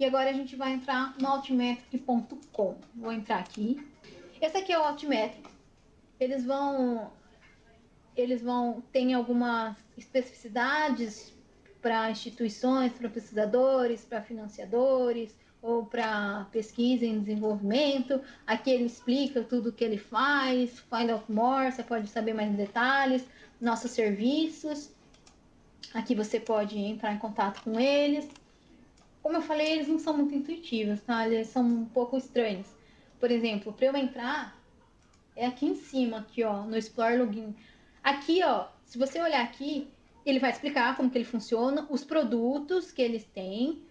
E agora a gente vai entrar no Altmetric.com. Vou entrar aqui. Esse aqui é o Altmetric. Eles vão ter algumas especificidades para instituições, para pesquisadores, para financiadores ou para pesquisa em desenvolvimento. Aqui ele explica tudo o que ele faz, find out more, você pode saber mais detalhes, nossos serviços. Aqui você pode entrar em contato com eles. Como eu falei, eles não são muito intuitivos, tá? Eles são um pouco estranhos. Por exemplo, para eu entrar, é aqui em cima, aqui, ó, no Explore Login. Aqui, ó, se você olhar aqui, ele vai explicar como que ele funciona, os produtos que eles têm.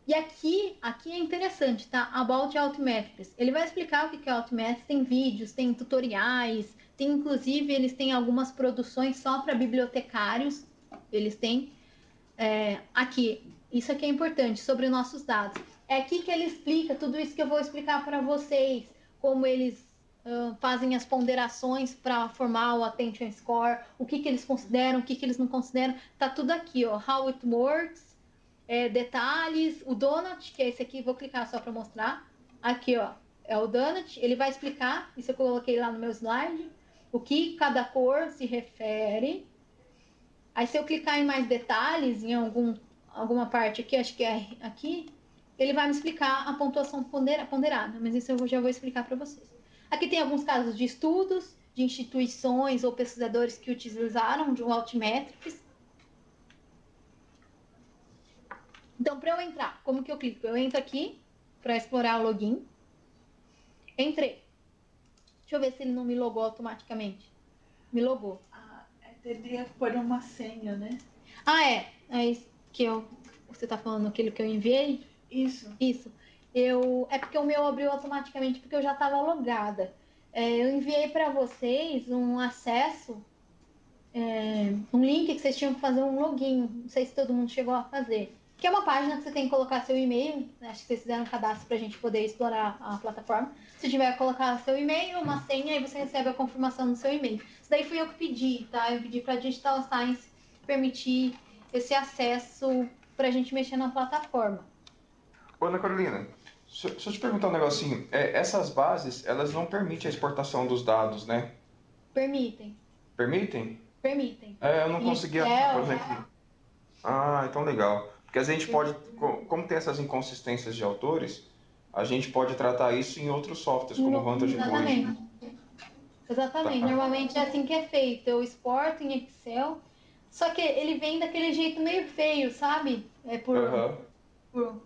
E aqui é interessante, tá? About Altmetrics. Ele vai explicar o que é Altmetrics, tem vídeos, tem tutoriais, tem inclusive, eles têm algumas produções só para bibliotecários. Eles têm aqui, isso aqui é importante, sobre nossos dados. É aqui que ele explica tudo isso que eu vou explicar para vocês, como eles fazem as ponderações para formar o Attention Score, o que eles consideram, o que eles não consideram, tá tudo aqui, ó, how it works, detalhes, o donut, que é esse aqui, vou clicar só para mostrar, aqui, ó, é o donut, ele vai explicar, isso eu coloquei lá no meu slide, o que cada cor se refere. Aí se eu clicar em mais detalhes, em alguma parte aqui, acho que é aqui, ele vai me explicar a pontuação ponderada, mas isso eu já vou explicar para vocês. Aqui tem alguns casos de estudos, de instituições ou pesquisadores que utilizaram o Altmetrics. Então, para eu entrar, como que eu clico? Eu entro aqui para explorar o login. Entrei. Deixa eu ver se ele não me logou automaticamente. Me logou. Teria que pôr uma senha, né? É isso que você tá falando, aquilo que eu enviei? Isso. Isso. É porque o meu abriu automaticamente, porque eu já estava logada. Eu enviei para vocês um acesso, um link que vocês tinham que fazer um login. Não sei se todo mundo chegou a fazer. Que é uma página que você tem que colocar seu e-mail. Acho que vocês fizeram um cadastro para a gente poder explorar a plataforma. Se tiver, colocar seu e-mail, uma senha, e você recebe a confirmação no seu e-mail. Isso daí fui eu que pedi, tá? Eu pedi para a Digital Science permitir esse acesso para a gente mexer na plataforma. Ô, Ana Carolina, deixa eu te perguntar um negocinho. Essas bases, elas não permitem a exportação dos dados, né? Permitem. Permitem? Permitem. Eu não conseguia fazer aqui. Ah, então legal. Porque a gente pode, como tem essas inconsistências de autores, a gente pode tratar isso em outros softwares, como o Vantage Exatamente. Exatamente. Tá. Normalmente é assim que é feito. Eu exporto em Excel, só que ele vem daquele jeito meio feio, sabe?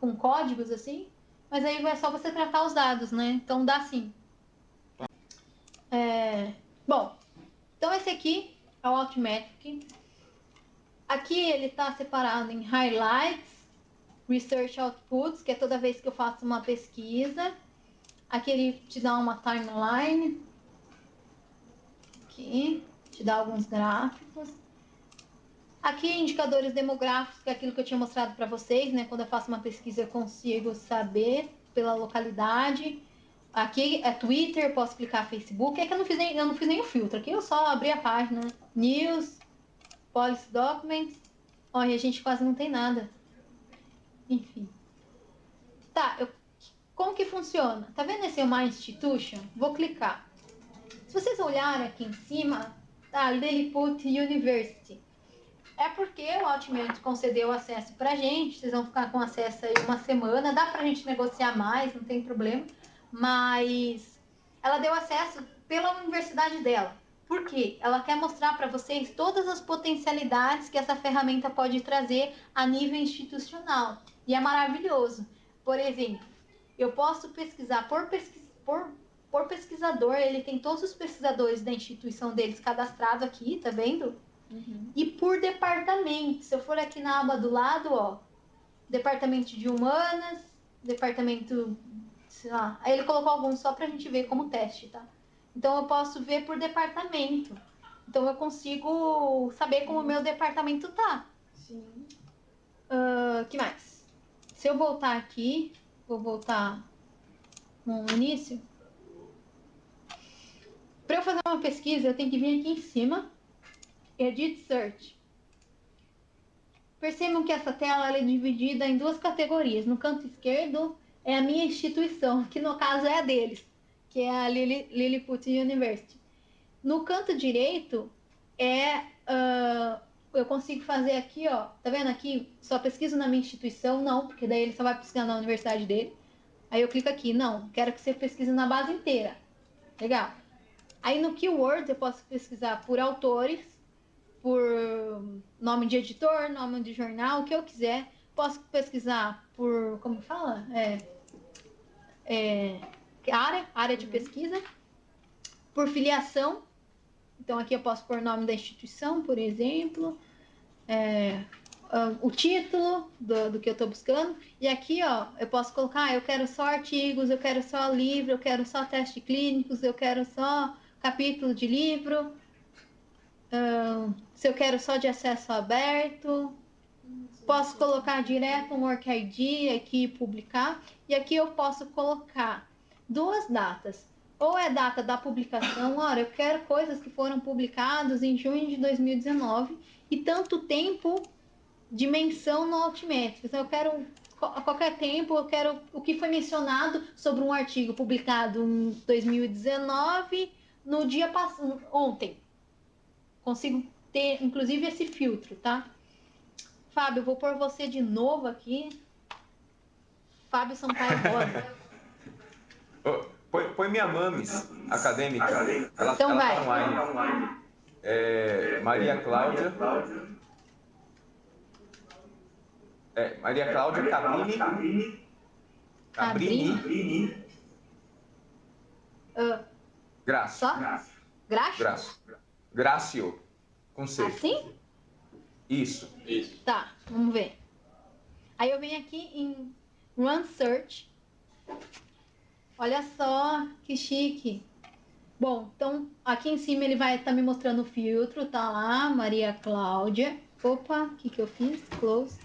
Com códigos assim. Mas aí é só você tratar os dados, né? Então dá sim. Bom, então esse aqui é o Altmetric. Aqui ele está separado em Highlights, Research Outputs, que é toda vez que eu faço uma pesquisa. Aqui ele te dá uma timeline. Aqui, te dá alguns gráficos. Aqui, indicadores demográficos, que é aquilo que eu tinha mostrado para vocês, né? Quando eu faço uma pesquisa, eu consigo saber pela localidade. Aqui é Twitter, posso clicar Facebook. É que eu não fiz nem o filtro. Aqui eu só abri a página. News, Policy Documents. Olha, a gente quase não tem nada. Enfim. Tá, como que funciona? Tá vendo esse My Institution? Vou clicar. Se vocês olharem aqui em cima, tá Lilliput University. É porque o Altmetric concedeu acesso pra gente, vocês vão ficar com acesso aí uma semana, dá pra gente negociar mais, não tem problema, mas ela deu acesso pela universidade dela. Por quê? Ela quer mostrar para vocês todas as potencialidades que essa ferramenta pode trazer a nível institucional. E é maravilhoso. Por exemplo, eu posso pesquisar por pesquisador, ele tem todos os pesquisadores da instituição deles cadastrados aqui, tá vendo? Uhum. E por departamento, se eu for aqui na aba do lado, ó, departamento de humanas, departamento, sei lá, aí ele colocou alguns só pra gente ver como teste, tá? Então eu posso ver por departamento. Então eu consigo saber como o meu departamento tá. Sim. Que mais? Se eu voltar aqui, vou voltar no início. Para eu fazer uma pesquisa, eu tenho que vir aqui em cima, Edit Search. percebam que essa tela ela é dividida em duas categorias. No canto esquerdo é a minha instituição, que no caso é a deles, que é a Lilliput University. No canto direito eu consigo fazer aqui, ó, tá vendo aqui? Só pesquiso na minha instituição? Não, porque daí ele só vai pesquisar na universidade dele. Aí eu clico aqui, não, quero que você pesquise na base inteira. Legal. Aí no Keywords eu posso pesquisar por autores, por nome de editor, nome de jornal, o que eu quiser. Posso pesquisar por, como fala? Área de pesquisa. Por filiação. Então aqui eu posso pôr o nome da instituição, por exemplo. O título do que eu estou buscando. E aqui, ó, eu posso colocar, eu quero só artigos, eu quero só livro, eu quero só testes clínicos, eu quero só capítulo de livro. Se eu quero só de acesso aberto. Posso colocar direto um Work ID aqui e publicar. E aqui eu posso colocar duas datas. Ou é data da publicação, olha, eu quero coisas que foram publicadas em junho de 2019 e tanto tempo de menção no Altmetrics. Eu quero, a qualquer tempo, eu quero o que foi mencionado sobre um artigo publicado em 2019, no dia passado, ontem. Consigo ter, inclusive, esse filtro, tá? Fábio, eu vou pôr você de novo aqui. Fábio Sampaio Rosa. Põe minha mames acadêmica. Ela Então vai. Tá online. Maria Cláudia. Maria Cláudia Cabrini. Graço. Só? Graço? Grácio. Com C. Assim? Isso. Tá, vamos ver. Aí eu venho aqui em Run Search. Olha só que chique. Bom, então aqui em cima ele vai estar me mostrando o filtro, tá lá, Maria Cláudia. Opa, o que eu fiz? Close.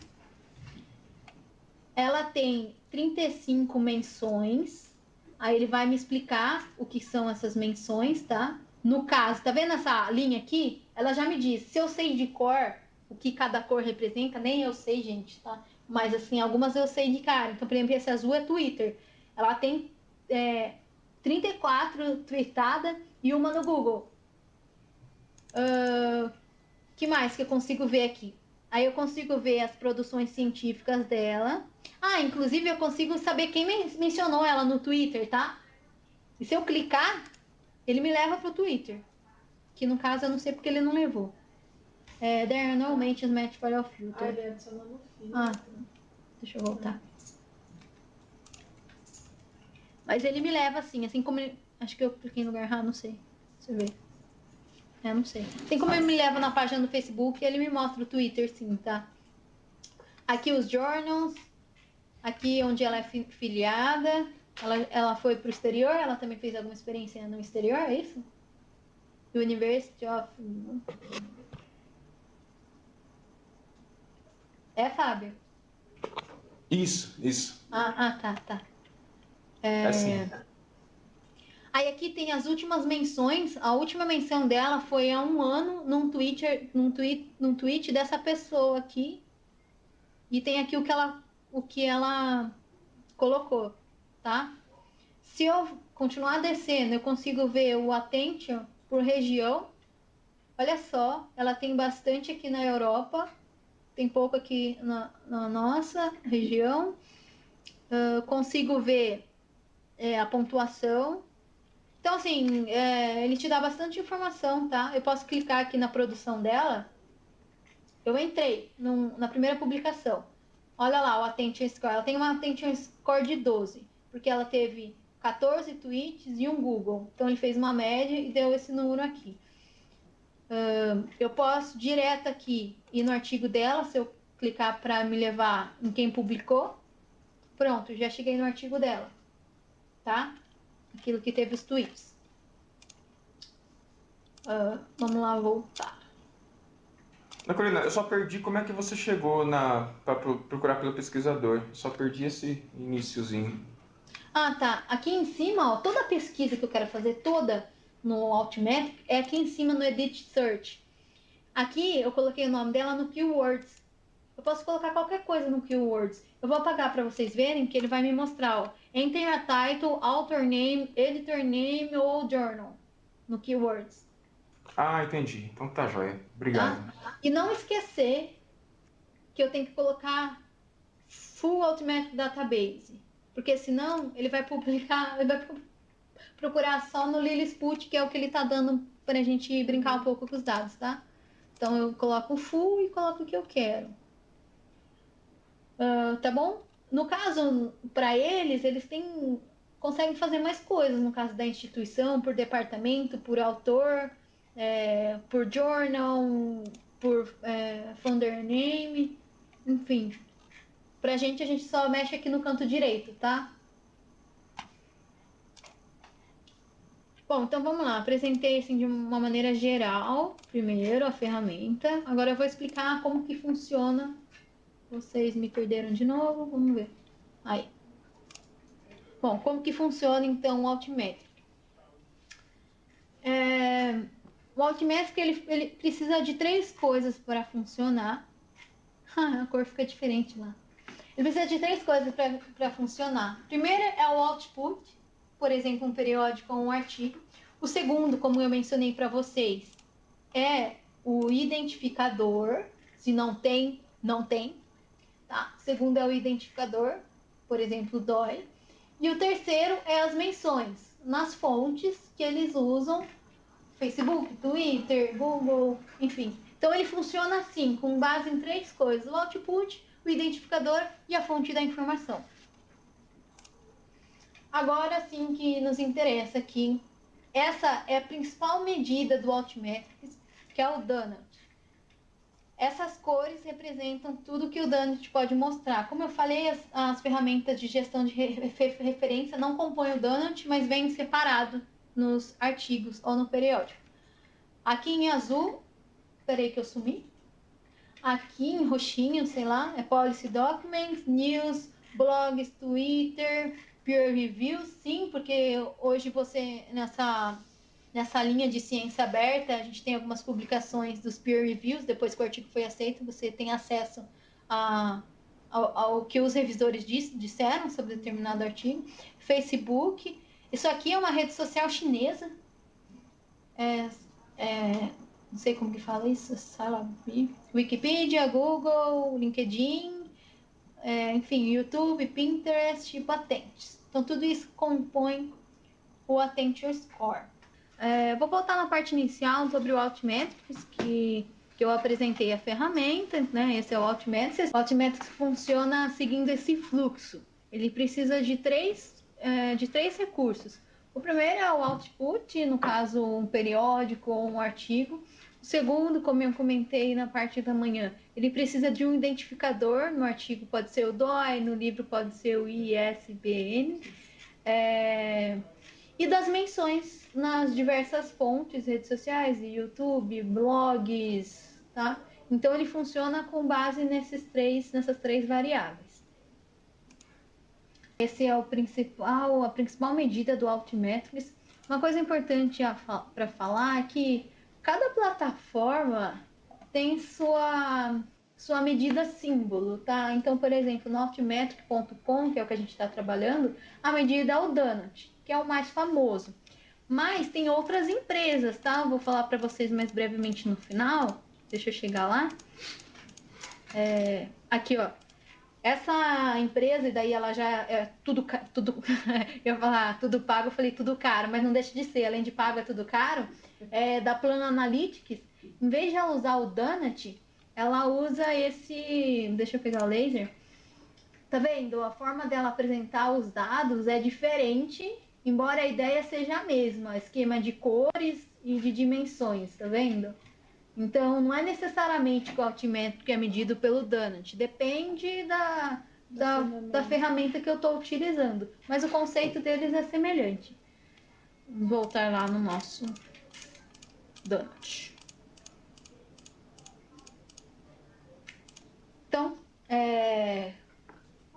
Ela tem 35 menções. Aí ele vai me explicar o que são essas menções, tá? No caso, tá vendo essa linha aqui? Ela já me diz, se eu sei de cor o que cada cor representa, nem eu sei, gente, tá? Mas assim, algumas eu sei de cara. Então, por exemplo, esse azul é Twitter. Ela tem 34 tweetadas e uma no Google. Que mais que eu consigo ver aqui? Aí eu consigo ver as produções científicas dela. Inclusive eu consigo saber quem mencionou ela no Twitter, tá? E se eu clicar, ele me leva pro Twitter. Que no caso eu não sei porque ele não levou. There are no mentions match for your filter. Ele adicionou no filtro. Deixa eu voltar. Mas ele me leva assim como ele... Acho que eu cliquei no lugar errado, não sei. Deixa eu ver. Não sei. Tem como ele me leva na página do Facebook e ele me mostra o Twitter, sim, tá? Aqui os journals. Aqui onde ela é filiada. Ela foi pro exterior, ela também fez alguma experiência no exterior, é isso? University of... Fábio? Isso. Tá. Assim. Aí aqui tem as últimas menções. A última menção dela foi há um ano num tweet dessa pessoa aqui. E tem aqui o que ela colocou, tá? Se eu continuar descendo, eu consigo ver o attention por região. Olha só, ela tem bastante aqui na Europa. Tem pouco aqui na nossa região. Consigo ver a pontuação. Então, assim, ele te dá bastante informação, tá? Eu posso clicar aqui na produção dela. Eu entrei na primeira publicação. Olha lá o Attention Score. Ela tem uma Attention Score de 12, porque ela teve 14 tweets e um Google. Então, ele fez uma média e deu esse número aqui. Eu posso direto aqui ir no artigo dela, se eu clicar para me levar em quem publicou. Pronto, já cheguei no artigo dela, tá? Aquilo que teve os tweets. Vamos lá voltar. Carolina, eu só perdi como é que você chegou para procurar pelo pesquisador. Só perdi esse iniciozinho. Tá. Aqui em cima, ó, toda a pesquisa que eu quero fazer, toda no Altmetric, é aqui em cima no Edit Search. Aqui eu coloquei o nome dela no Keywords. Eu posso colocar qualquer coisa no Keywords. Eu vou apagar para vocês verem que ele vai me mostrar, ó, Enter a title, author name, editor name ou journal no Keywords. Ah, entendi. Então tá joia. Obrigado. Tá? E não esquecer que eu tenho que colocar Full Automatic Database, porque senão ele vai publicar, ele vai procurar só no Lilliput, que é o que ele está dando para a gente brincar um pouco com os dados, tá? Então eu coloco o full e coloco o que eu quero. Tá bom? No caso, para eles conseguem fazer mais coisas, no caso da instituição, por departamento, por autor, por journal, por founder name, enfim. Pra gente, a gente só mexe aqui no canto direito, tá? Bom, então vamos lá. Apresentei assim de uma maneira geral, primeiro, a ferramenta. Agora eu vou explicar como que funciona. Vocês me perderam de novo, vamos ver. Aí. Bom, como que funciona então o Altmetric? O Altmetric ele precisa de 3 coisas para funcionar. A cor fica diferente lá. Ele precisa de 3 coisas para funcionar. Primeiro é o output, por exemplo, um periódico ou um artigo. O segundo, como eu mencionei para vocês, é o identificador. Se não tem, não tem. Tá? O segundo é o identificador, por exemplo, DOI. E o terceiro é as menções nas fontes que eles usam, Facebook, Twitter, Google, enfim. Então ele funciona assim, com base em 3 coisas: o output, o identificador e a fonte da informação. Agora sim que nos interessa aqui, essa é a principal medida do Altmetrics, que é o Donut. Essas cores representam tudo que o Donut pode mostrar. Como eu falei, as ferramentas de gestão de referência não compõem o Donut, mas vêm separado nos artigos ou no periódico. Aqui em azul, peraí que eu sumi. Aqui em roxinho, sei lá, é Policy Documents, News, Blogs, Twitter, Peer Reviews, sim, porque hoje você, nessa linha de ciência aberta, a gente tem algumas publicações dos Peer Reviews, depois que o artigo foi aceito, você tem acesso ao que os revisores disseram sobre determinado artigo. Facebook, isso aqui é uma rede social chinesa, não sei como que fala isso, Wikipedia, Google, LinkedIn, enfim, YouTube, Pinterest e patentes. Então, tudo isso compõe o Attention Score. Vou voltar na parte inicial sobre o Altmetrics, que eu apresentei a ferramenta, né? Esse é o Altmetrics. O Altmetrics funciona seguindo esse fluxo. Ele precisa de três recursos. O primeiro é o output, no caso um periódico ou um artigo. O segundo, como eu comentei na parte da manhã, ele precisa de um identificador. No artigo pode ser o DOI, no livro pode ser o ISBN. E das menções nas diversas fontes, redes sociais, YouTube, blogs, tá? Então ele funciona com base nessas três variáveis. Esse é a principal medida do Altmetrics. Uma coisa importante para falar é que cada plataforma tem sua medida símbolo, tá? Então, por exemplo, no altmetric.com, que é o que a gente está trabalhando, a medida é o Donut, que é o mais famoso. Mas tem outras empresas, tá? Vou falar para vocês mais brevemente no final. Deixa eu chegar lá. Aqui, ó. Essa empresa, e daí ela já é tudo eu ia falar tudo pago, eu falei tudo caro, mas não deixa de ser, além de pago é tudo caro, da Plano Analytics. Em vez de ela usar o Donut, ela usa esse, deixa eu pegar o laser, tá vendo? A forma dela apresentar os dados é diferente, embora a ideia seja a mesma, esquema de cores e de dimensões, tá vendo? Então, não é necessariamente que o Altmetric é medido pelo Donut, depende da ferramenta que eu estou utilizando, mas o conceito deles é semelhante. Vamos voltar lá no nosso Donut. Então,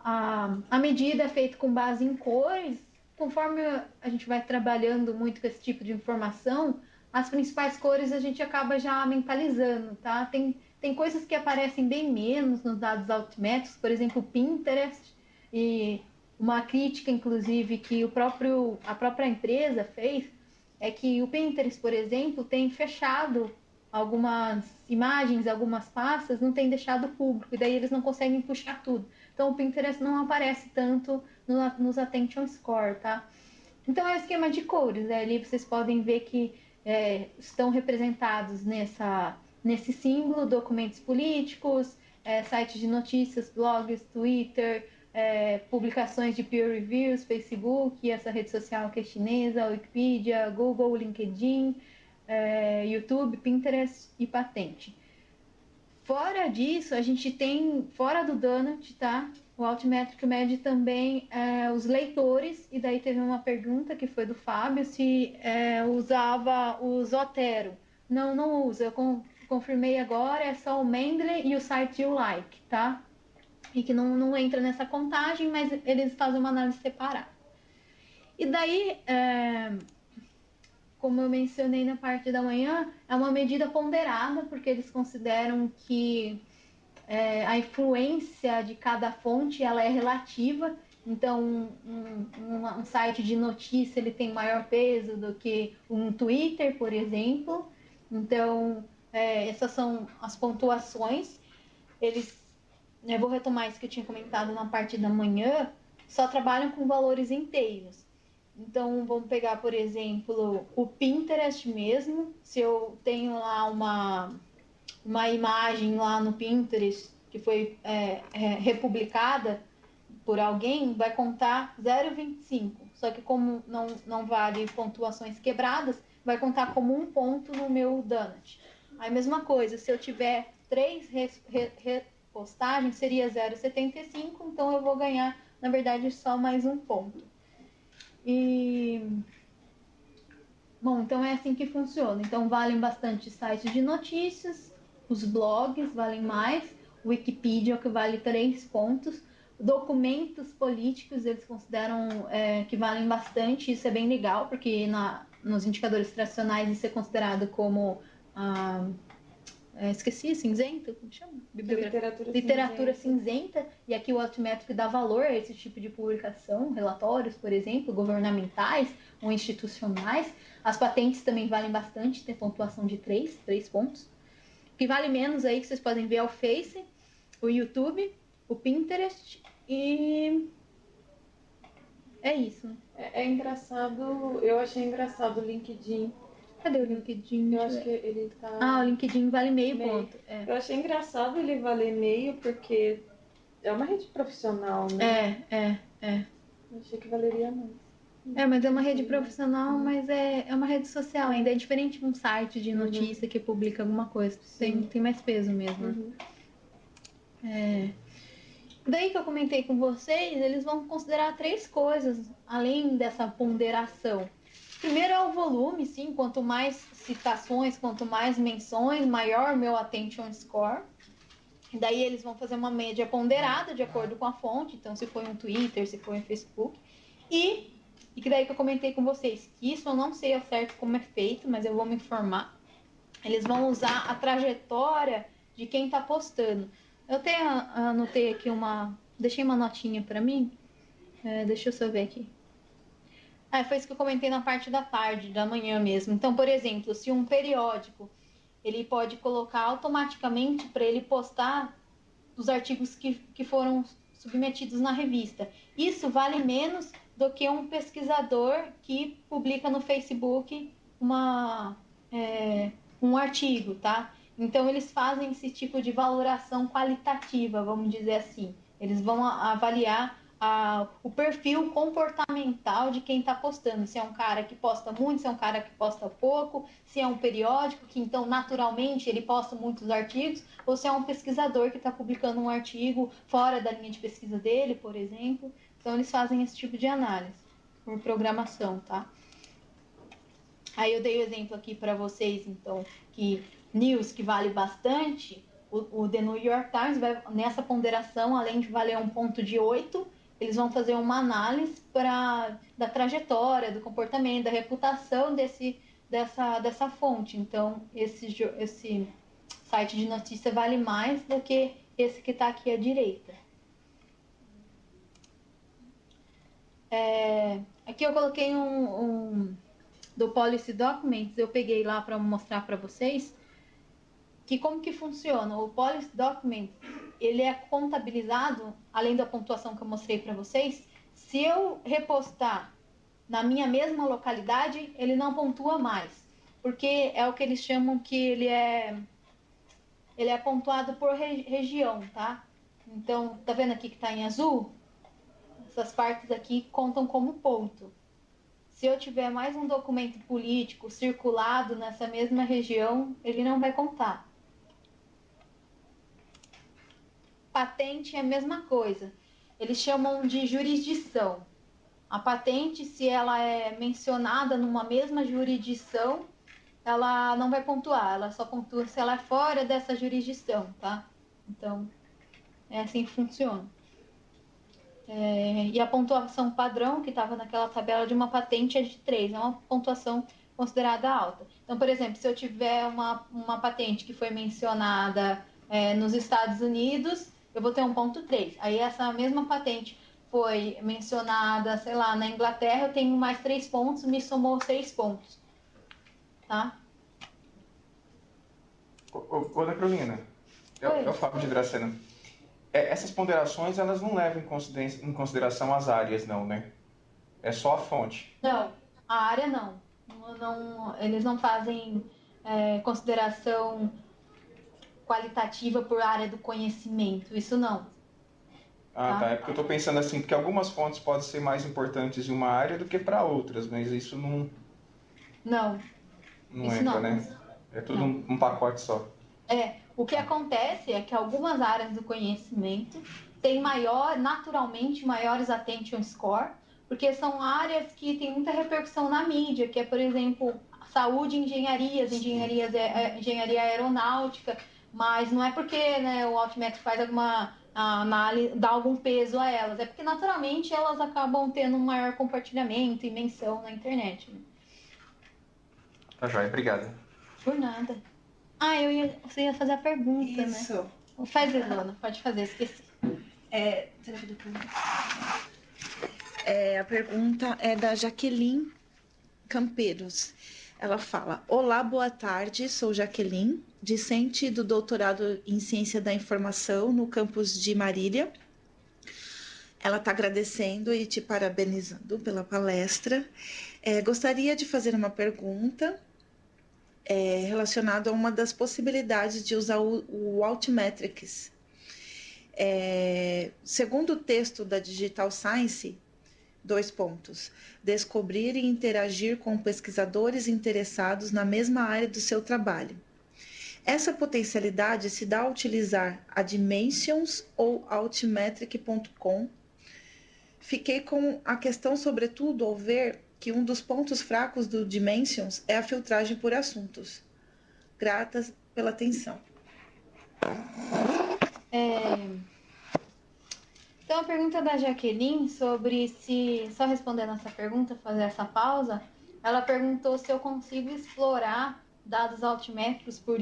a medida é feita com base em cores. Conforme a gente vai trabalhando muito com esse tipo de informação, as principais cores a gente acaba já mentalizando, tá? Tem Tem coisas que aparecem bem menos nos dados altimétricos, por exemplo, o Pinterest, e uma crítica, inclusive, que a própria empresa fez, é que o Pinterest, por exemplo, tem fechado algumas imagens, algumas pastas, não tem deixado público, e daí eles não conseguem puxar tudo. Então, o Pinterest não aparece tanto nos Attention Score, tá? Então, é o esquema de cores, né? Ali vocês podem ver que estão representados nesse símbolo documentos políticos, sites de notícias, blogs, Twitter, publicações de peer reviews, Facebook, essa rede social que é chinesa, Wikipedia, Google, LinkedIn, YouTube, Pinterest e Patente. Fora disso, a gente tem, fora do Donut, tá? O Altmetric mede também os leitores, e daí teve uma pergunta que foi do Fábio, se usava o Zotero. Não usa, eu confirmei agora, é só o Mendeley e o site You Like, tá? E que não entra nessa contagem, mas eles fazem uma análise separada. E daí, como eu mencionei na parte da manhã, é uma medida ponderada, porque eles consideram que a influência de cada fonte ela é relativa. Então, um site de notícia ele tem maior peso do que um Twitter, por exemplo. Então, essas são as pontuações. Eu vou retomar isso que eu tinha comentado na parte da manhã, só trabalham com valores inteiros. Então, vamos pegar, por exemplo, o Pinterest mesmo. Se eu tenho lá uma imagem lá no Pinterest que foi republicada por alguém, vai contar 0,25. Só que como não vale pontuações quebradas, vai contar como um ponto no meu Donut. Aí, mesma coisa, se eu tiver 3 repostagens, seria 0,75, então eu vou ganhar, na verdade, só mais um ponto. Bom, então é assim que funciona. Então, valem bastante sites de notícias, os blogs valem mais, o Wikipedia, que vale 3 pontos. Documentos políticos, eles consideram que valem bastante, isso é bem legal, porque nos indicadores tradicionais isso é considerado como... esqueci, cinzento? Como chama? Literatura cinzenta. E aqui o Altmetric dá valor a esse tipo de publicação, relatórios, por exemplo, governamentais ou institucionais. As patentes também valem bastante, tem pontuação de 3 pontos. O que vale menos aí, que vocês podem ver, é o Face, o YouTube, o Pinterest e... é isso. É engraçado, eu achei engraçado o LinkedIn. Cadê o LinkedIn? Eu acho que ele tá... o LinkedIn vale meio ponto. Eu achei engraçado ele valer meio, porque é uma rede profissional, né? Eu achei que valeria mais. Mas é uma rede profissional, mas é uma rede social ainda. É diferente de um site de notícia que publica alguma coisa. Tem mais peso mesmo. Daí que eu comentei com vocês, eles vão considerar 3 coisas, além dessa ponderação. Primeiro é o volume, sim. Quanto mais citações, quanto mais menções, maior meu attention score. Daí eles vão fazer uma média ponderada de acordo com a fonte. Então, se foi um Twitter, se foi um Facebook. E que daí que eu comentei com vocês, que isso eu não sei ao certo como é feito, mas eu vou me informar. Eles vão usar a trajetória de quem está postando. Eu até anotei aqui deixei uma notinha para mim. Deixa eu só ver aqui. Foi isso que eu comentei na parte da tarde, da manhã mesmo. Então, por exemplo, se um periódico, ele pode colocar automaticamente para ele postar os artigos que foram submetidos na revista. Isso vale menos do que um pesquisador que publica no Facebook um artigo, tá? Então, eles fazem esse tipo de valoração qualitativa, vamos dizer assim. Eles vão avaliar o perfil comportamental de quem está postando. Se é um cara que posta muito, se é um cara que posta pouco, se é um periódico que, então, naturalmente, ele posta muitos artigos, ou se é um pesquisador que está publicando um artigo fora da linha de pesquisa dele, por exemplo. Então, eles fazem esse tipo de análise por programação, tá? Aí eu dei o exemplo aqui para vocês, então, que news que vale bastante, o The New York Times vai nessa ponderação, além de valer 1,8, eles vão fazer uma análise da trajetória, do comportamento, da reputação dessa fonte. Então, essa site de notícia vale mais do que esse que está aqui à direita. Aqui eu coloquei do Policy Documents, eu peguei lá para mostrar para vocês que como que funciona. O Policy Documents, ele é contabilizado, além da pontuação que eu mostrei para vocês, se eu repostar na minha mesma localidade, ele não pontua mais, porque é o que eles chamam que ele é pontuado por região, tá? Então, tá vendo aqui que tá em azul? Essas partes aqui contam como ponto. Se eu tiver mais um documento político circulado nessa mesma região, ele não vai contar. Patente é a mesma coisa. Eles chamam de jurisdição. A patente, se ela é mencionada numa mesma jurisdição, ela não vai pontuar. Ela só pontua se ela é fora dessa jurisdição, tá? Então, é assim que funciona. E a pontuação padrão que estava naquela tabela de uma patente é de 3, é uma pontuação considerada alta. Então, por exemplo, se eu tiver uma patente que foi mencionada nos Estados Unidos, eu vou ter um ponto 3. Aí essa mesma patente foi mencionada, sei lá, na Inglaterra, eu tenho mais 3 pontos, me somou 6 pontos. Tá? Ô, Ana Carolina, é o Fábio de Dracena. Essas ponderações, elas não levam em consideração as áreas, não, né? É só a fonte. Não, a área não. Eles não fazem consideração qualitativa por área do conhecimento, isso não. Tá. É porque eu estou pensando assim, porque algumas fontes podem ser mais importantes em uma área do que para outras, mas isso não... Não. Não entra, não. Né? É tudo um pacote só. O que acontece é que algumas áreas do conhecimento têm naturalmente maiores attention score, porque são áreas que têm muita repercussão na mídia, que é, por exemplo, saúde e engenharia aeronáutica, mas não é porque, né, o Altmetric faz alguma análise, dá algum peso a elas, é porque naturalmente elas acabam tendo um maior compartilhamento e menção na internet. Né? Tá joia, obrigada. Por nada. Você ia fazer a pergunta, Isso. Né? Faz, Ilona, pode fazer, esqueci. A pergunta é da Jaqueline Campeiros. Ela fala: olá, boa tarde, sou Jaqueline, discente do doutorado em Ciência da Informação no campus de Marília. Ela está agradecendo e te parabenizando pela palestra. Gostaria de fazer uma pergunta relacionada a uma das possibilidades de usar o Altmetrics. Segundo o texto da Digital Science, 2 pontos. Descobrir e interagir com pesquisadores interessados na mesma área do seu trabalho. Essa potencialidade se dá ao utilizar a Dimensions ou altmetric.com. Fiquei com a questão, sobretudo, ao ver que um dos pontos fracos do Dimensions é a filtragem por assuntos. Gratas pela atenção. Então, a pergunta da Jaqueline sobre só respondendo essa pergunta, fazer essa pausa, ela perguntou se eu consigo explorar dados altimétricos por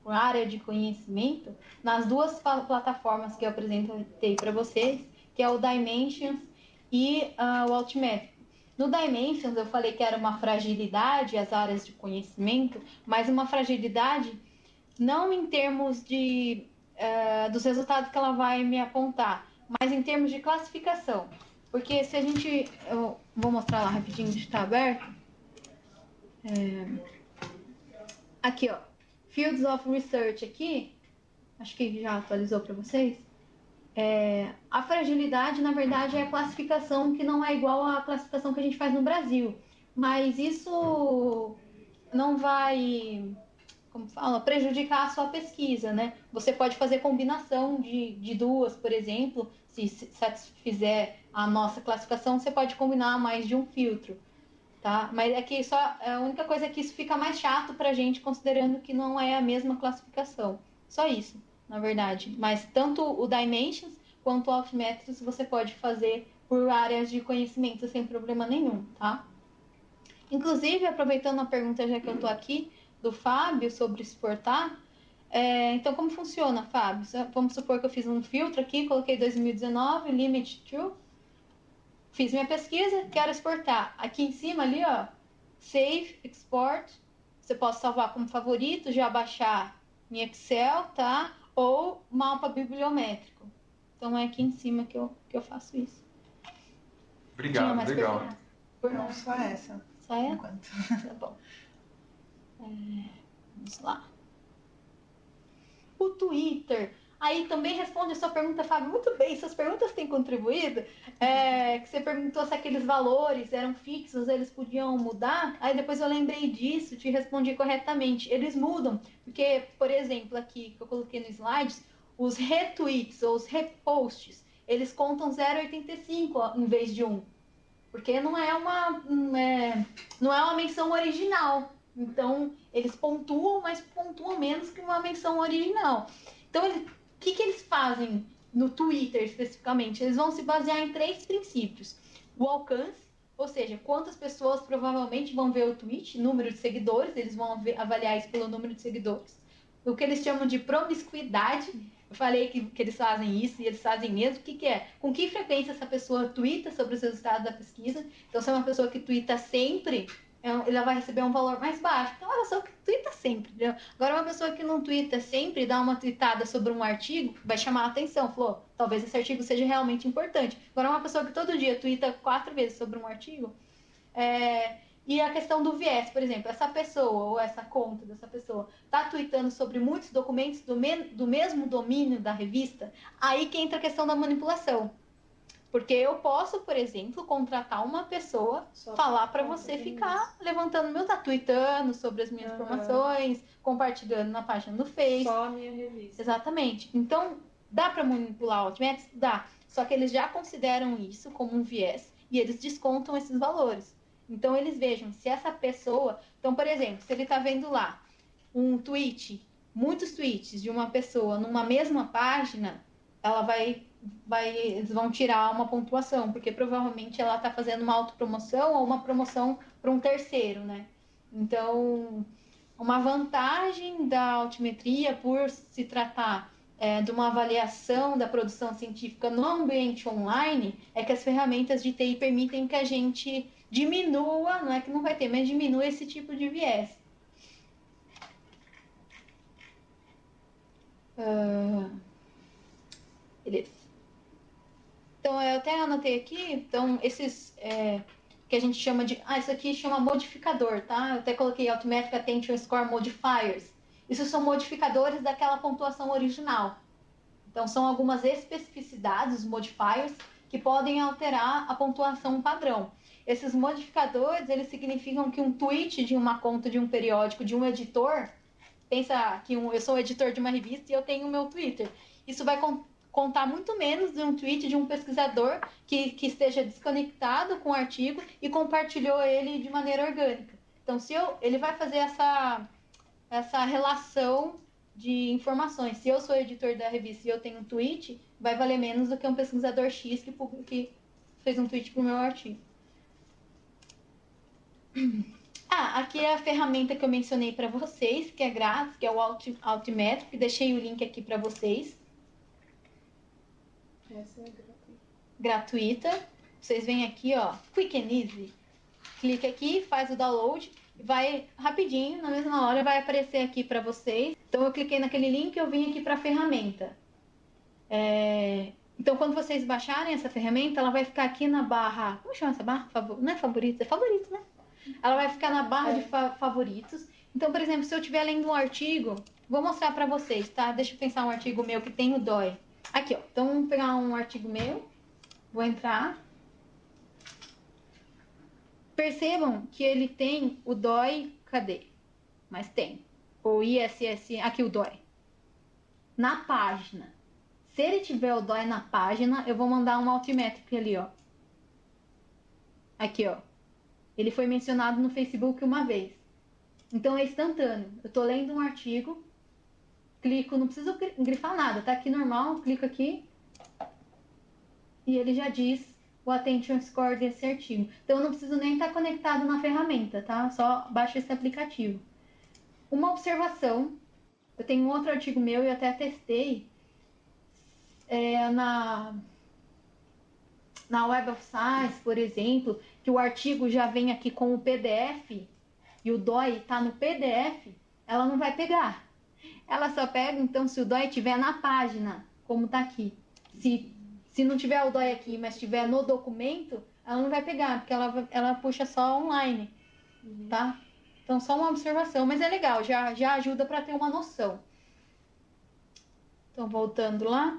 área de conhecimento nas 2 plataformas que eu apresentei para vocês, que é o Dimensions e o Altmetric. No Dimensions, eu falei que era uma fragilidade as áreas de conhecimento, mas uma fragilidade não em termos dos resultados que ela vai me apontar, mas em termos de classificação. Porque se a gente... Eu vou mostrar lá rapidinho, deixa eu estar aberto. Aqui, ó. Fields of Research aqui. Acho que já atualizou para vocês. A fragilidade, na verdade, é a classificação que não é igual à classificação que a gente faz no Brasil. Mas isso não vai... como fala, prejudicar a sua pesquisa, né? Você pode fazer combinação de 2, por exemplo, se satisfizer a nossa classificação, você pode combinar mais de um filtro, tá? Mas é que a única coisa é que isso fica mais chato pra gente, considerando que não é a mesma classificação. Só isso, na verdade. Mas tanto o Dimensions quanto o Altmetrics você pode fazer por áreas de conhecimento sem problema nenhum, tá? Inclusive, aproveitando a pergunta já que eu tô aqui, do Fábio sobre exportar, Então, como funciona, Fábio? Vamos supor que eu fiz um filtro aqui, coloquei 2019, limit true, fiz minha pesquisa, quero exportar. Aqui em cima, ali, ó, save, export, você pode salvar como favorito, já baixar em Excel, tá? Ou mapa bibliométrico. Então, é aqui em cima que eu faço isso. Obrigado, legal. Não, só essa. Só essa? Enquanto. Tá bom. Vamos lá. O Twitter. Aí também responde a sua pergunta, Fábio, muito bem. Suas perguntas têm contribuído. Que você perguntou se aqueles valores eram fixos, eles podiam mudar. Aí depois eu lembrei disso, te respondi corretamente. Eles mudam, porque, por exemplo, aqui que eu coloquei no slides, os retweets ou os reposts, eles contam 0,85 em vez de 1. Porque não é uma menção original. Então, eles pontuam, mas pontuam menos que uma menção original. Então, o que eles fazem no Twitter, especificamente? Eles vão se basear em 3 princípios. O alcance, ou seja, quantas pessoas provavelmente vão ver o tweet, número de seguidores, eles vão avaliar isso pelo número de seguidores. O que eles chamam de promiscuidade. Eu falei que eles fazem isso e eles fazem mesmo. O que é? Com que frequência essa pessoa twitta sobre os resultados da pesquisa? Então, se é uma pessoa que twitta sempre, ela vai receber um valor mais baixo. Então, é uma pessoa que twitta sempre. Entendeu? Agora, uma pessoa que não twitta sempre, dá uma tweetada sobre um artigo, vai chamar a atenção. Falou, talvez esse artigo seja realmente importante. Agora, uma pessoa que todo dia twitta 4 vezes sobre um artigo, e a questão do viés, por exemplo, essa pessoa ou essa conta dessa pessoa está tweetando sobre muitos documentos do mesmo domínio da revista, aí que entra a questão da manipulação. Porque eu posso, por exemplo, contratar uma pessoa, falar para você ficar levantando meu, tá tweetando sobre as minhas informações, compartilhando na página do Face. Só a minha revista. Exatamente. Então, dá para manipular o Altmetrics? Dá. Só que eles já consideram isso como um viés e eles descontam esses valores. Então, eles vejam se essa pessoa... Então, por exemplo, se ele está vendo lá um tweet, muitos tweets de uma pessoa numa mesma página, ela eles vão tirar uma pontuação, porque provavelmente ela está fazendo uma autopromoção ou uma promoção para um terceiro, né? Então, uma vantagem da altimetria por se tratar de uma avaliação da produção científica no ambiente online é que as ferramentas de TI permitem que a gente diminua, não é que não vai ter, mas diminua esse tipo de viés. Beleza. Então, eu até anotei aqui, então, esses que a gente chama de... isso aqui chama modificador, tá? Eu até coloquei Altmetric Attention Score Modifiers. Isso são modificadores daquela pontuação original. Então, são algumas especificidades, os modifiers, que podem alterar a pontuação padrão. Esses modificadores, eles significam que um tweet de uma conta de um periódico, de um editor, pensa que eu sou editor de uma revista e eu tenho o meu Twitter. Isso vai contar muito menos de um tweet de um pesquisador que esteja desconectado com o artigo e compartilhou ele de maneira orgânica. Então, ele vai fazer essa relação de informações. Se eu sou editor da revista e eu tenho um tweet, vai valer menos do que um pesquisador X que fez um tweet para o meu artigo. Aqui é a ferramenta que eu mencionei para vocês, que é grátis, que é o Altmetric. Deixei o link aqui para vocês. Essa é gratuita. Vocês vêm aqui, ó, Quick and Easy. Clica aqui, faz o download, vai rapidinho, na mesma hora vai aparecer aqui para vocês. Então eu cliquei naquele link e eu vim aqui para a ferramenta. Então quando vocês baixarem essa ferramenta, ela vai ficar aqui na barra... Como chama essa barra? Não é favoritos, é favoritos, né? Ela vai ficar na barra de favoritos. Então, por exemplo, se eu estiver lendo um artigo, vou mostrar para vocês, tá? Deixa eu pensar um artigo meu que tem o DOI. Aqui, ó. Então, vamos pegar um artigo meu. Vou entrar. Percebam que ele tem o DOI, cadê? Mas tem. O ISS, aqui o DOI. Na página. Se ele tiver o DOI na página, eu vou mandar um Altmetric ali, ó. Aqui, ó. Ele foi mencionado no Facebook uma vez. Então, é instantâneo. Eu tô lendo um artigo, clico, não preciso grifar nada, tá aqui normal, clico aqui e ele já diz o Attention Score desse artigo. Então, eu não preciso nem estar conectado na ferramenta, tá? Só baixo esse aplicativo. Uma observação Eu tenho um outro artigo meu e eu até testei na Web of Science, por exemplo, que o artigo já vem aqui com o PDF e o DOI está no PDF, ela não vai pegar. Ela só pega, então, se o DOI estiver na página, como está aqui. Se não tiver o DOI aqui, mas estiver no documento, ela não vai pegar, porque ela puxa só online, tá? Então, só uma observação, mas é legal, já ajuda para ter uma noção. Então, voltando lá.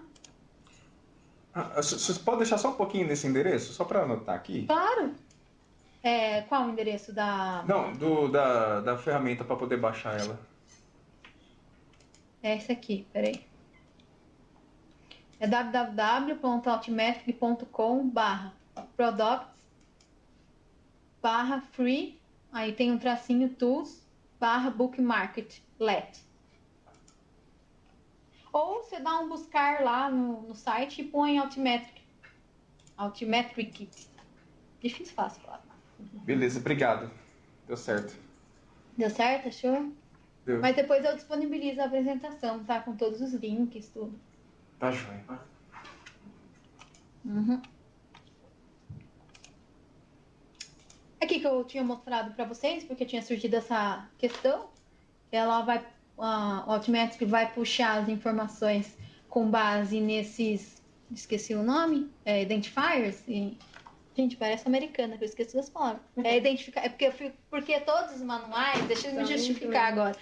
Você pode deixar só um pouquinho nesse endereço, só para anotar aqui? Claro. Qual o endereço da... Não, da ferramenta para poder baixar ela. É esse aqui, peraí. É www.altmetric.com/products/free, aí tem um tracinho tools/bookmarketlet. Ou você dá um buscar lá no site e põe Altmetric. Altmetric. Difícil, fácil, claro. Beleza, obrigado. Deu certo. Deu certo? Achou? Deu. Mas depois eu disponibilizo a apresentação, tá? Com todos os links, tudo. Tá joia. Aqui que eu tinha mostrado para vocês, porque tinha surgido essa questão. O Altmetric vai puxar as informações com base nesses... Esqueci o nome? Identifiers. Gente, parece americana, que eu esqueci das palavras. Identificar. Porque todos os manuais, deixa eu me justificar agora.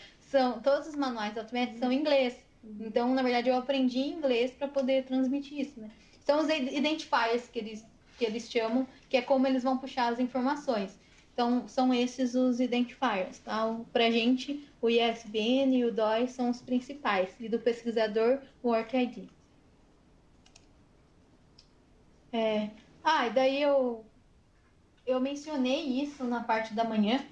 Todos os manuais do Altmetric são em inglês. Então, na verdade, eu aprendi inglês para poder transmitir isso, né? São os identifiers que eles chamam, que é como eles vão puxar as informações. Então, são esses os identifiers, tá? Pra gente, o ISBN e o DOI são os principais. E do pesquisador, o ORCID. E daí eu mencionei isso na parte da manhã,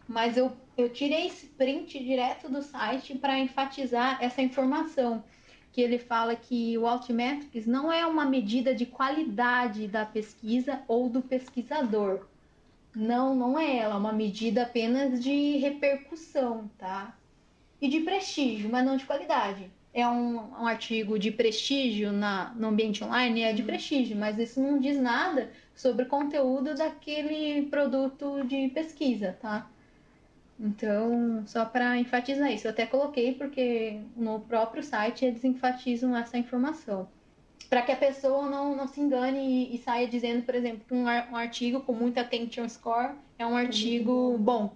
mas eu tirei esse print direto do site para enfatizar essa informação, que ele fala que o Altmetrics não é uma medida de qualidade da pesquisa ou do pesquisador. Não é ela, é uma medida apenas de repercussão, tá? E de prestígio, mas não de qualidade. É um artigo de prestígio no ambiente online, é de prestígio, mas isso não diz nada sobre o conteúdo daquele produto de pesquisa, tá? Então, só para enfatizar isso, eu até coloquei porque no próprio site eles enfatizam essa informação. Para que a pessoa não se engane e saia dizendo, por exemplo, que um artigo com muita attention score é um artigo bom.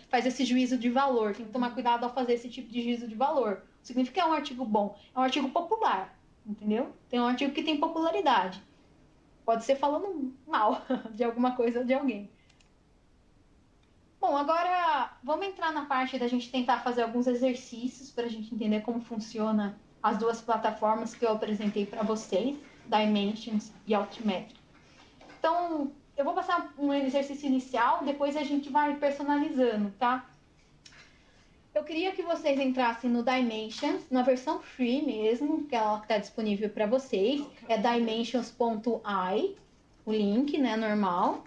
Faz esse juízo de valor. Tem que tomar cuidado ao fazer esse tipo de juízo de valor. Significa que é um artigo bom. É um artigo popular, entendeu? Tem um artigo que tem popularidade. Pode ser falando mal de alguma coisa ou de alguém. Bom, agora vamos entrar na parte da gente tentar fazer alguns exercícios para a gente entender como funciona as duas plataformas que eu apresentei para vocês, Dimensions e Altmetric. Então, eu vou passar um exercício inicial, depois a gente vai personalizando, tá? Eu queria que vocês entrassem no Dimensions, na versão free mesmo, que ela está disponível para vocês. É dimensions.ai, o link, né, normal.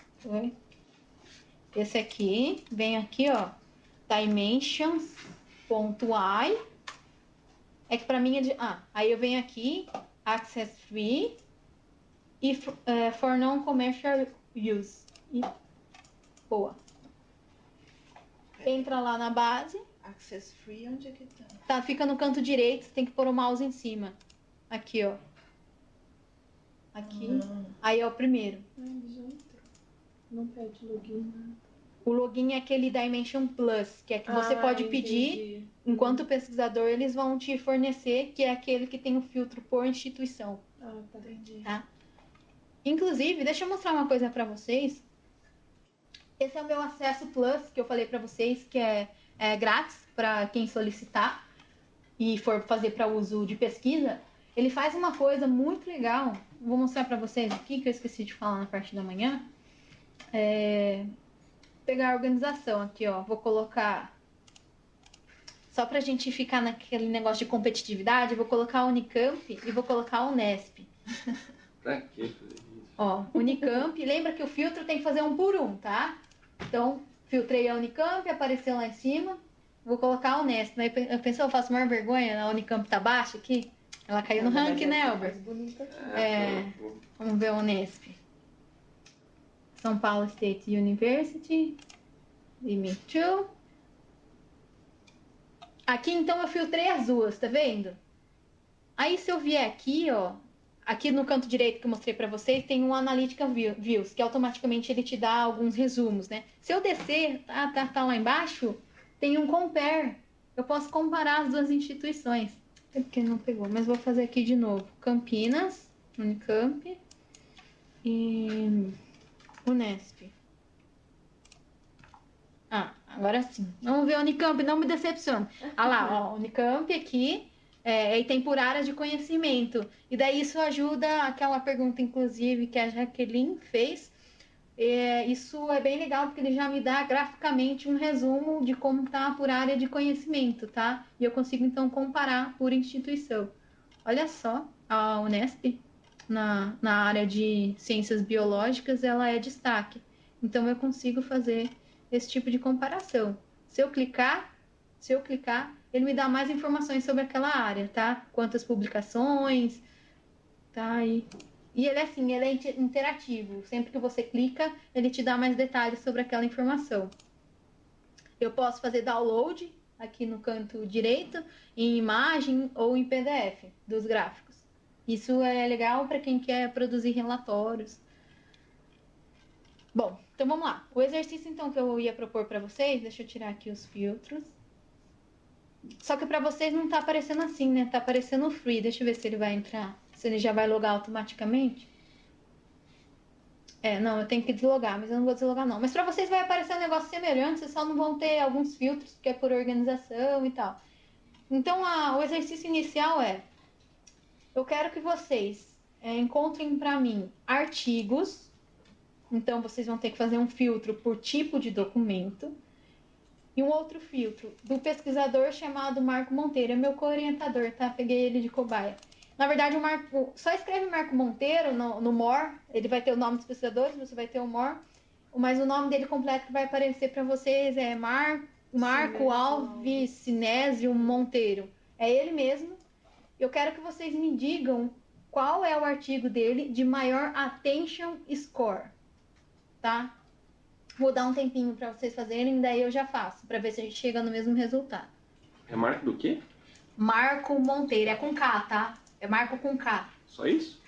Esse aqui, vem aqui, ó, dimensions.ai. É que para mim é de... aí eu venho aqui, access free e for non-commercial use. Boa. Entra lá na base. Access free, onde é que tá? Fica no canto direito, você tem que pôr o mouse em cima. Aqui, ó. Aqui. Aí é o primeiro. Não pede login, nada. O login é aquele Dimension Plus, que é que você pode pedir, enquanto pesquisador, eles vão te fornecer, que é aquele que tem o filtro por instituição. Tá, entendi. Tá? Inclusive, deixa eu mostrar uma coisa para vocês. Esse é o meu acesso Plus, que eu falei para vocês, que é grátis para quem solicitar e for fazer para uso de pesquisa. Ele faz uma coisa muito legal. Vou mostrar para vocês aqui, que eu esqueci de falar na parte da manhã. Pegar a organização aqui, ó. Vou colocar... Só pra gente ficar naquele negócio de competitividade, vou colocar a Unicamp e vou colocar a Unesp. Pra quê fazer isso? Ó, Unicamp. Lembra que o filtro tem que fazer um por um, tá? Então, filtrei a Unicamp, apareceu lá em cima. Vou colocar a Unesp. Mas eu pensei, eu faço maior vergonha, a Unicamp tá baixa aqui. Ela caiu no ranking, né, Albert? Vamos ver a Unesp. São Paulo State University. Limit 2. Aqui, então, eu filtrei as duas, tá vendo? Aí, se eu vier aqui, ó, aqui no canto direito que eu mostrei para vocês, tem um Analytical Views, que automaticamente ele te dá alguns resumos, né? Se eu descer, tá lá embaixo, tem um Compare. Eu posso comparar as duas instituições. É porque não pegou, mas vou fazer aqui de novo. Campinas, Unicamp e Unesp. Agora sim. Vamos ver a Unicamp, não me decepciona. Olha lá, ó, Unicamp aqui, e tem por áreas de conhecimento. E daí isso ajuda aquela pergunta, inclusive, que a Jaqueline fez. Isso é bem legal, porque ele já me dá graficamente um resumo de como está por área de conhecimento, tá? E eu consigo, então, comparar por instituição. Olha só, a Unesp, na área de ciências biológicas, ela é destaque. Então, eu consigo fazer esse tipo de comparação. Se eu clicar, ele me dá mais informações sobre aquela área, tá? Quantas publicações, tá? E ele é assim, ele é interativo. Sempre que você clica, ele te dá mais detalhes sobre aquela informação. Eu posso fazer download aqui no canto direito, em imagem ou em PDF dos gráficos. Isso é legal para quem quer produzir relatórios. Bom, então vamos lá. O exercício, então, que eu ia propor para vocês, deixa eu tirar aqui os filtros. Só que para vocês não tá aparecendo assim, né? Tá aparecendo free. Deixa eu ver se ele vai entrar. Se ele já vai logar automaticamente. Não, eu tenho que deslogar, mas eu não vou deslogar não. Mas para vocês vai aparecer um negócio semelhante, vocês só não vão ter alguns filtros, porque é por organização e tal. Então, o exercício inicial eu quero que vocês encontrem para mim artigos. Então, vocês vão ter que fazer um filtro por tipo de documento. E um outro filtro do pesquisador chamado Marco Monteiro. É meu co-orientador, tá? Peguei ele de cobaia. Na verdade, o Marco... Só escreve Marco Monteiro no More. Ele vai ter o nome dos pesquisadores, você vai ter o More. Mas o nome dele completo que vai aparecer para vocês é Marco Alves Sinésio Monteiro. É ele mesmo. Eu quero que vocês me digam qual é o artigo dele de maior attention score. Tá? Vou dar um tempinho para vocês fazerem, daí eu já faço, para ver se a gente chega no mesmo resultado. É Marco do quê? Marco Monteiro, é com K, tá? É Marco com K. Só isso?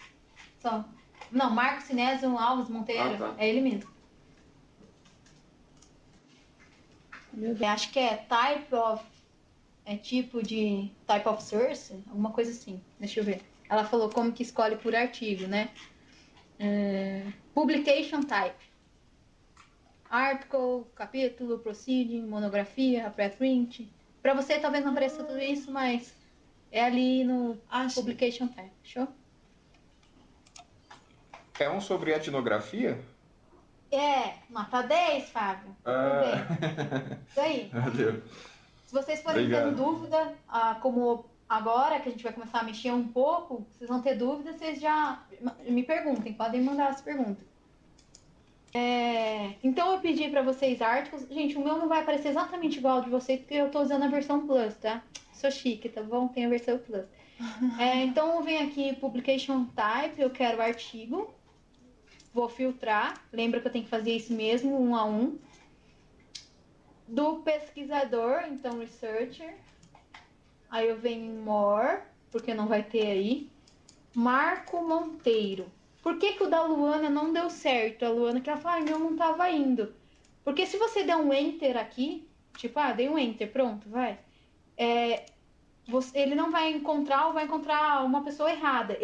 Só. Não, Marco Sinésio Alves Monteiro, tá. É ele mesmo. Eu acho que é tipo de type of source, alguma coisa assim. Deixa eu ver. Ela falou como que escolhe por artigo, né? Publication type. Article, capítulo, proceeding, monografia, preprint. Para você talvez não apareça tudo isso, mas é ali no publication type. Show? É um sobre etnografia? Nota 10, Fábio. Isso aí. Valeu. Se vocês forem tendo dúvida, como agora que a gente vai começar a mexer um pouco, vocês vão ter dúvida, vocês já me perguntem, podem mandar as perguntas. Então eu pedi para vocês artigos. Gente, o meu não vai aparecer exatamente igual ao de vocês, porque eu tô usando a versão Plus, tá? Sou chique, tá bom? Tem a versão Plus. Então eu venho aqui, Publication Type, eu quero artigo. Vou filtrar. Lembra que eu tenho que fazer isso mesmo, 1 a 1. Do pesquisador, então Researcher. Aí eu venho em More, porque não vai ter aí. Marco Monteiro. Por que o da Luana não deu certo? A Luana que ela falou, meu não tava indo. Porque se você der um Enter aqui, tipo, dei um Enter, pronto, vai. Ele não vai encontrar ou vai encontrar uma pessoa errada.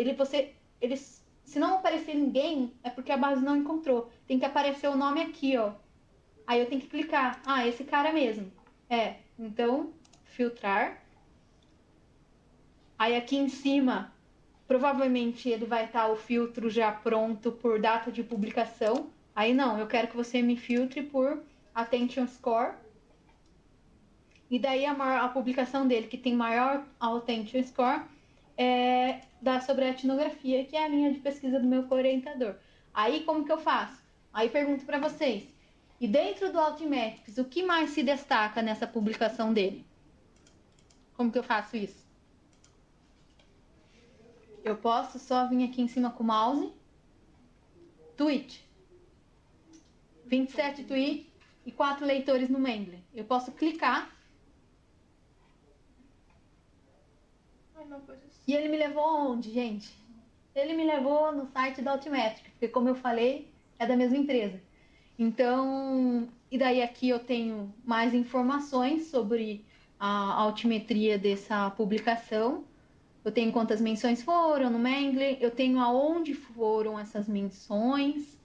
Se não aparecer ninguém, é porque a base não encontrou. Tem que aparecer o nome aqui, ó. Aí eu tenho que clicar. Esse cara mesmo. Então, filtrar. Aí aqui em cima, provavelmente ele vai estar o filtro já pronto por data de publicação. Aí não, eu quero que você me filtre por attention score. E daí a publicação dele, que tem maior attention score, sobre a etnografia, que é a linha de pesquisa do meu co-orientador. Aí como que eu faço? Aí pergunto para vocês, E dentro do Altmetrics, o que mais se destaca nessa publicação dele? Como que eu faço isso? Eu posso só vir aqui em cima com o mouse, tweet, 27 tweets e 4 leitores no Mendeley. Eu posso clicar e ele me levou aonde, gente? Ele me levou no site da Altmetrics, porque como eu falei, é da mesma empresa. Então, e daí aqui eu tenho mais informações sobre a altimetria dessa publicação. Eu tenho quantas menções foram no Mendeley, eu tenho aonde foram essas menções.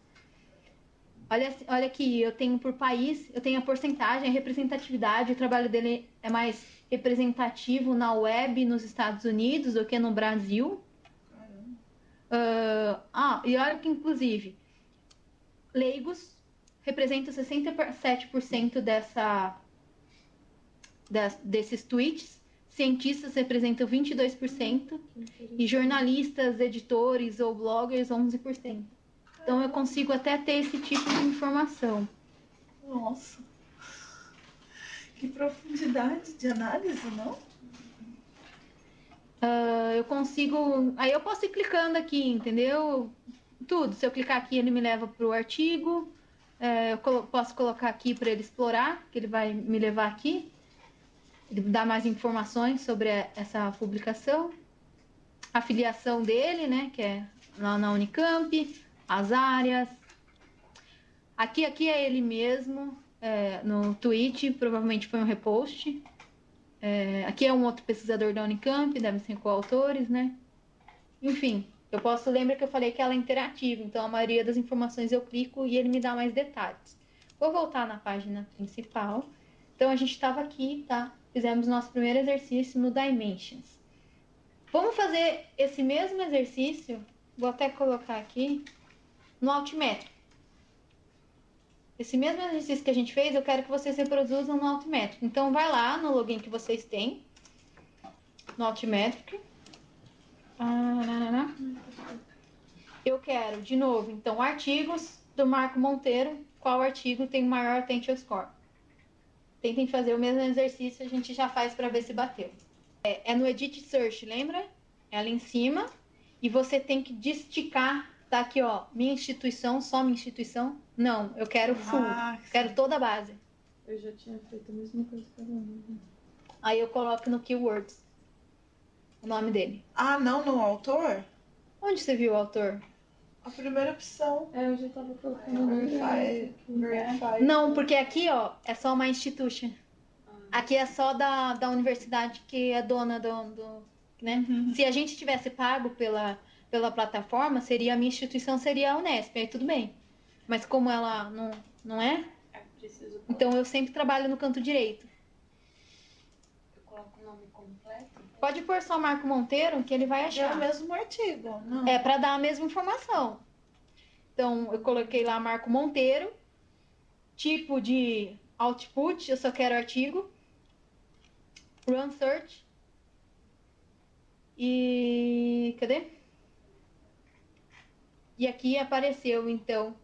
Olha aqui, eu tenho por país, eu tenho a porcentagem, a representatividade. O trabalho dele é mais representativo na web nos Estados Unidos do que no Brasil. E olha que, inclusive, leigos representam 67% desses tweets. Cientistas representam 22% e jornalistas, editores ou bloggers 11%. Então eu consigo até ter esse tipo de informação. Nossa, que profundidade de análise, não? Eu consigo... Aí eu posso ir clicando aqui, entendeu? Tudo. Se eu clicar aqui, ele me leva para o artigo. Eu posso colocar aqui para ele explorar, que ele vai me levar aqui. Ele dá mais informações sobre essa publicação. A filiação dele, né, que é lá na Unicamp, as áreas. Aqui é ele mesmo, no tweet, provavelmente foi um repost. Aqui é um outro pesquisador da Unicamp, devem ser coautores, né? Enfim, lembra que eu falei que ela é interativa, então a maioria das informações eu clico e ele me dá mais detalhes. Vou voltar na página principal. Então a gente estava aqui, tá? Fizemos nosso primeiro exercício no Dimensions. Vamos fazer esse mesmo exercício, vou até colocar aqui, no Altmetric. Esse mesmo exercício que a gente fez, eu quero que vocês reproduzam no Altmetric. Então vai lá no login que vocês têm, no Altmetric. Eu quero, de novo, então, artigos do Marco Monteiro. Qual artigo tem o maior attention score? Tentem fazer o mesmo exercício, a gente já faz para ver se bateu. É no Edit Search, lembra? É ali em cima. E você tem que desticar, tá aqui, ó, minha instituição, só minha instituição. Não, eu quero full, quero toda a base. Eu já tinha feito a mesma coisa que ela. Aí eu coloco no Keywords o nome dele. Não no autor? Onde você viu o autor? A primeira opção. Eu já tava colocando Verify. Não, porque aqui, ó, é só uma institution. Aqui é só da universidade que é dona né? Se a gente tivesse pago pela plataforma, a minha instituição seria a Unesp, aí tudo bem. Mas como ela não é, então eu sempre trabalho no canto direito. Eu coloco o nome completo? Pode pôr só Marco Monteiro, que ele vai achar. É o mesmo artigo, não? É para dar a mesma informação. Então, eu coloquei lá Marco Monteiro, tipo de output, eu só quero artigo, run search, e cadê? E aqui apareceu, então,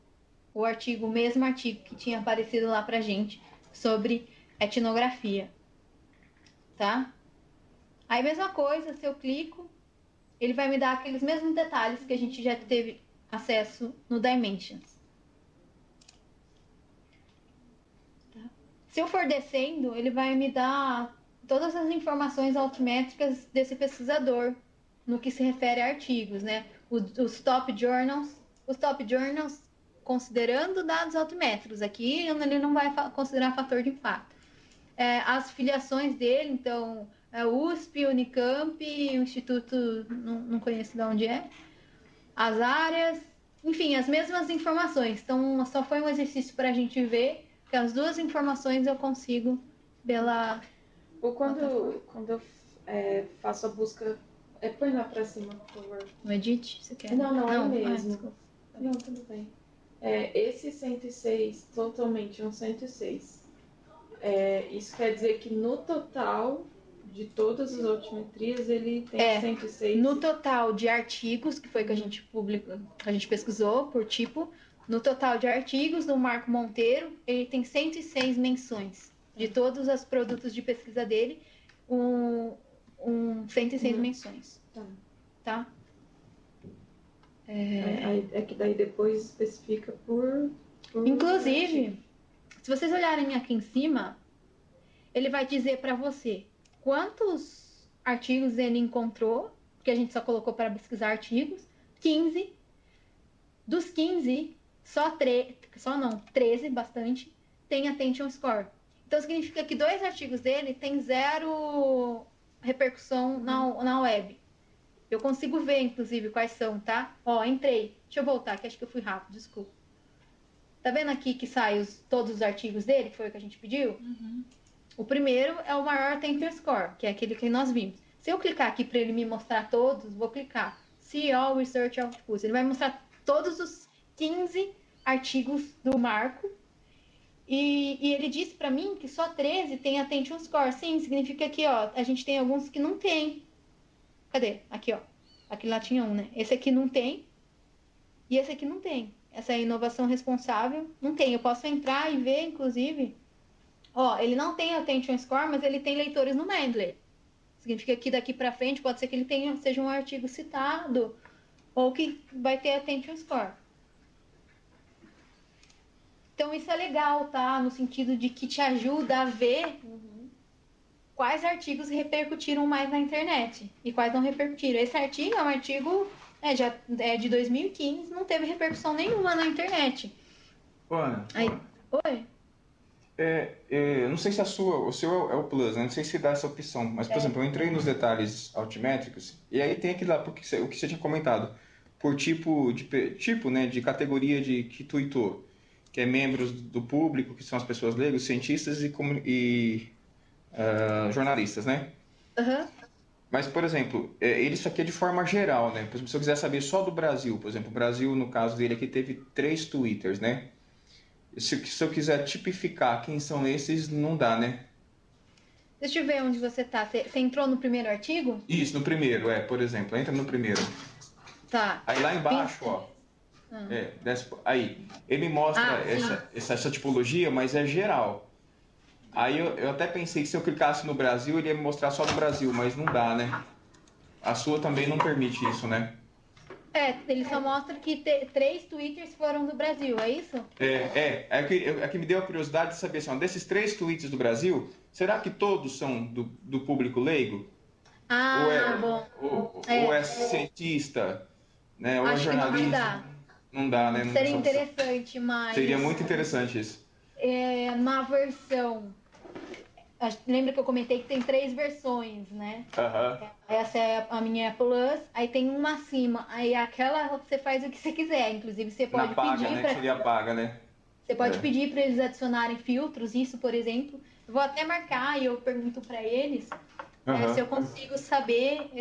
o artigo, o mesmo artigo que tinha aparecido lá pra gente, sobre etnografia, tá? Aí, mesma coisa, se eu clico, ele vai me dar aqueles mesmos detalhes que a gente já teve acesso no Dimensions. Tá? Se eu for descendo, ele vai me dar todas as informações altimétricas desse pesquisador, no que se refere a artigos, né? Os top journals, considerando dados altimétricos. Aqui ele não vai considerar fator de impacto. As filiações dele, então, USP, Unicamp, o Instituto, não conheço de onde é. As áreas, enfim, as mesmas informações. Então, só foi um exercício para a gente ver que as duas informações eu consigo pela... Ou quando eu faço a busca, põe lá para cima, por favor. No Edit, você quer? Não, é mesmo. Não, tudo bem. Esse 106, totalmente um 106. Isso quer dizer que no total de todas as altimetrias ele tem 106. No total de artigos, que foi que a gente publicou, a gente pesquisou por tipo, No total de artigos do Marco Monteiro, ele tem 106 menções. De todos os produtos de pesquisa dele, 106 menções. Tá? É que daí depois especifica por Inclusive, se vocês olharem aqui em cima, ele vai dizer para você quantos artigos ele encontrou, porque a gente só colocou para pesquisar artigos, 15. Dos 15, 13, bastante, tem attention score. Então significa que 2 artigos dele tem 0 repercussão na web. Eu consigo ver, inclusive, quais são, tá? Ó, entrei. Deixa eu voltar, que acho que eu fui rápido, desculpa. Tá vendo aqui que sai todos os artigos dele, que foi o que a gente pediu? O primeiro é o maior attention score, que é aquele que nós vimos. Se eu clicar aqui para ele me mostrar todos, vou clicar See All Research Outputs. Ele vai mostrar todos os 15 artigos do Marco. E ele disse para mim que só 13 tem attention score. Sim, significa que ó, a gente tem alguns que não tem. Cadê? Aqui, ó. Aqui lá tinha um, né? Esse aqui não tem. E esse aqui não tem. Essa é a inovação responsável. Não tem. Eu posso entrar e ver, inclusive. Ó, ele não tem attention score, mas ele tem leitores no Mendeley. Significa que daqui para frente pode ser que ele seja um artigo citado ou que vai ter attention score. Então isso é legal, tá? No sentido de que te ajuda a ver quais artigos repercutiram mais na internet e quais não repercutiram. Esse artigo é um artigo já é de 2015, não teve repercussão nenhuma na internet. Ana, Oi? não sei se o seu é o Plus, né? Não sei se dá essa opção, mas, por exemplo, eu entrei nos detalhes altimétricos e aí tem aquilo lá, o que você tinha comentado, por tipo, né, de categoria que tuitou, que é membros do público, que são as pessoas leigas, cientistas e jornalistas, né? Mas, por exemplo, isso aqui é de forma geral, né? Por exemplo, se eu quiser saber só do Brasil, por exemplo, o Brasil, no caso dele aqui, teve 3 twitters, né? Se eu quiser tipificar quem são esses, não dá, né? Deixa eu ver onde você tá. Você entrou no primeiro artigo? Isso, no primeiro, por exemplo. Entra no primeiro. Tá. Aí lá embaixo, ó. Aí, ele mostra essa tipologia, mas é geral. Aí eu até pensei que se eu clicasse no Brasil, ele ia me mostrar só no Brasil, mas não dá, né? A sua também não permite isso, né? Ele só mostra que 3 twitters foram do Brasil, é isso? É que me deu a curiosidade de saber, assim, desses 3 tweets do Brasil, será que todos são do público leigo? Bom. Ou é cientista, né? Ou Acho é jornalista? Não dá, né? Seria interessante, mas... Seria muito interessante isso. Na versão... Lembra que eu comentei que tem 3 versões, né? Essa é a minha Plus, aí tem uma acima. Aí aquela você faz o que você quiser. Inclusive você pode pedir, né? Que seria paga, né? Você pode pedir para eles adicionarem filtros, isso, por exemplo. Eu vou até marcar e eu pergunto para eles se eu consigo saber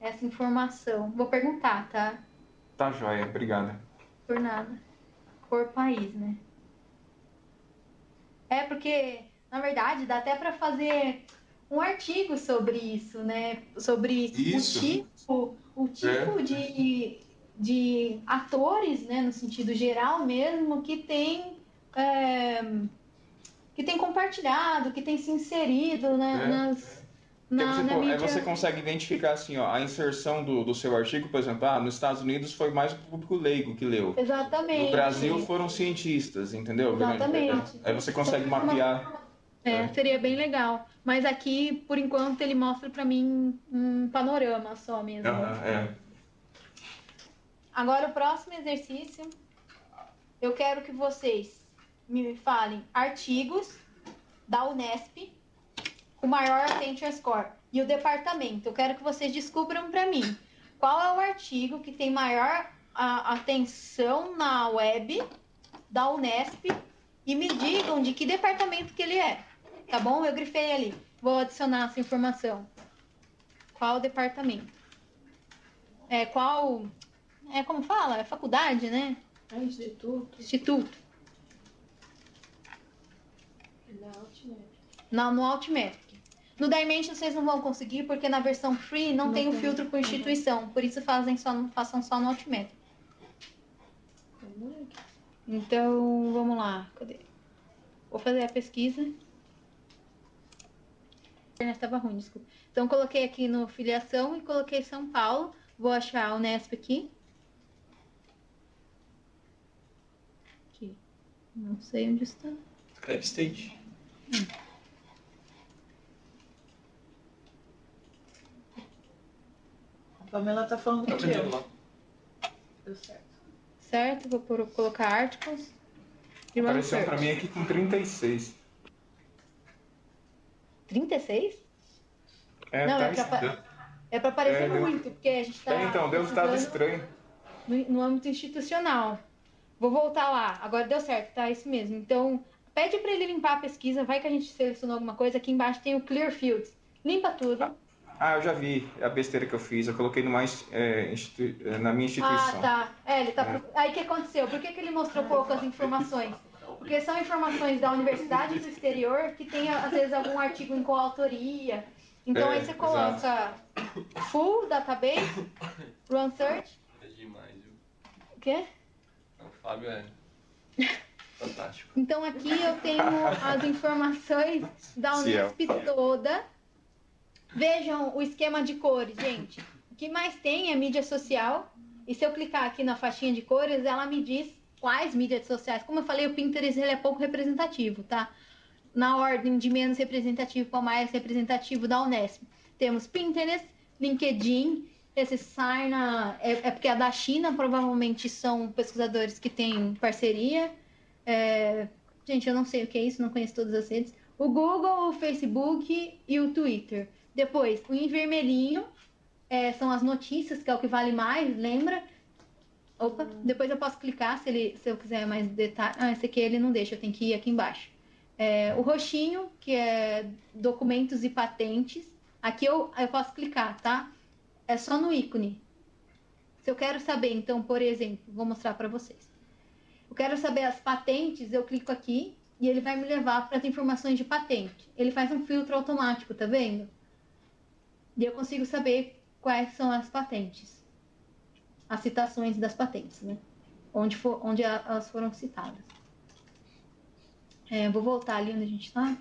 essa informação. Vou perguntar, tá? Tá joia, obrigada. Por nada. Por país, né? Porque... Na verdade, dá até para fazer um artigo sobre isso, né? Sobre o tipo de atores, né? No sentido geral mesmo, que tem compartilhado, que tem se inserido, né? Na mídia. Você consegue identificar assim, ó, a inserção do seu artigo, por exemplo, nos Estados Unidos foi mais o público leigo que leu. Exatamente. No Brasil foram cientistas, entendeu? Exatamente. Aí você consegue mapear. Seria bem legal. Mas aqui, por enquanto, ele mostra para mim um panorama só mesmo. Agora, o próximo exercício, eu quero que vocês me falem artigos da Unesp com maior attention score. E o departamento, eu quero que vocês descubram para mim qual é o artigo que tem maior atenção na web da Unesp e me digam de que departamento que ele é. Tá bom? Eu grifei ali. Vou adicionar essa informação. Qual departamento? Como fala? É faculdade, né? Instituto. No Altmetric. No Dimension vocês não vão conseguir, porque na versão free não tem o filtro por instituição. Por isso façam só no Altmetric. Então, vamos lá. Cadê? Vou fazer a pesquisa. A internet estava ruim, desculpa. Então, coloquei aqui no filiação e coloquei São Paulo. Vou achar a Unesp aqui. Aqui. Não sei onde está. Escreve State. A Pamela tá falando que deu. Deu certo. Certo, vou colocar articles. E run Apareceu pra search. mim aqui com 36. 36? Não, Não, tá é pra aparecer É, deu- muito, porque a gente tá então, deu um estado precisando estranho. no âmbito institucional. Vou voltar lá. Agora deu certo, tá? Isso mesmo. Então, pede pra ele limpar a pesquisa. Vai que a gente selecionou alguma coisa. Aqui embaixo tem o Clear Fields. Limpa tudo. Ah, eu já vi a besteira que eu fiz. Eu coloquei no mais, na minha instituição. Ah, tá. Ele tá. Aí o que aconteceu? Por que ele mostrou poucas informações? Porque são informações da universidade do exterior que tem, às vezes, algum artigo em coautoria. Então aí você coloca full database, run search. É demais, viu? O quê? O Fábio é fantástico. Então aqui eu tenho as informações da Ciel. Unesp toda. Vejam o esquema de cores, gente. O que mais tem é mídia social. E se eu clicar aqui na faixinha de cores, ela me diz quais mídias sociais. Como eu falei, o Pinterest ele é pouco representativo, tá? Na ordem de menos representativo para mais representativo da Unesp. Temos Pinterest, LinkedIn, esse Sarna é porque é da China, provavelmente são pesquisadores que têm parceria. Gente, eu não sei o que é isso, não conheço todas as redes. O Google, o Facebook e o Twitter. Depois, o em vermelhinho são as notícias, que é o que vale mais, lembra? Opa, depois eu posso clicar se eu quiser mais detalhes. Ah, esse aqui ele não deixa, eu tenho que ir aqui embaixo. O roxinho, que é documentos e patentes. Aqui eu posso clicar, tá? É só no ícone. Se eu quero saber, então, por exemplo, vou mostrar para vocês. Eu quero saber as patentes, eu clico aqui e ele vai me levar para as informações de patente. Ele faz um filtro automático, tá vendo? E eu consigo saber quais são as patentes. As citações das patentes, né? Onde elas foram citadas. Vou voltar ali onde a gente está.